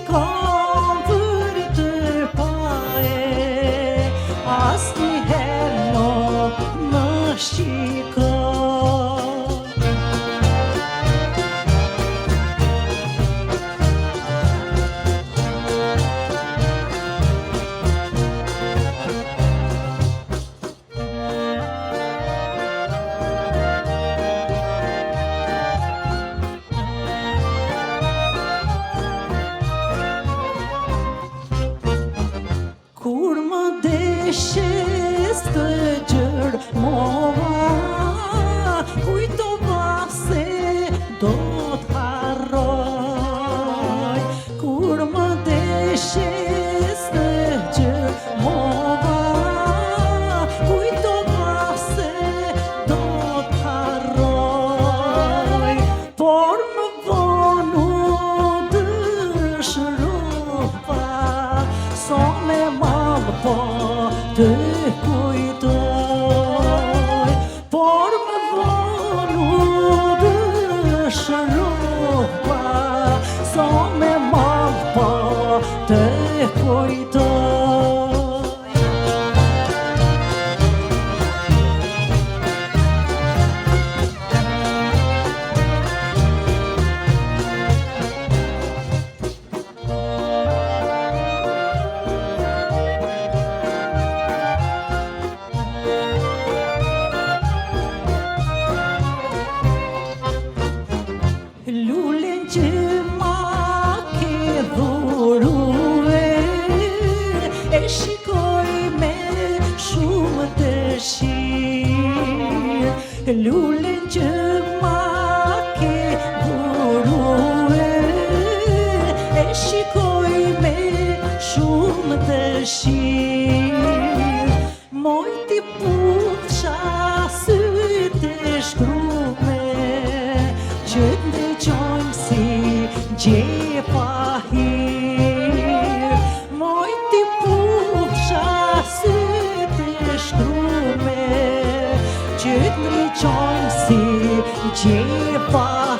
kam për të pae, asnjëherë nuk më shiko. Kur më deshes të gjërmova, kujtova se do t'harroj. Kur më deshes të gjërmova, kujtova se do t'harroj. Por më vonë dëshirova, so me po të kujtoj, por më vonë dëshirova, so me po të kujtoj. Lulen që ma ke dhurue, e shikoj me shumë dëshirë. Lulen që ma ke dhurue, e shikoj me shumë dëshirë. Moj t'i putsha sytë e shkrume, që t'ndëgjojmë si gjepa hirë. Moj t'i putsha sytë e shkrume, që t'ndëgjojmë si gjepa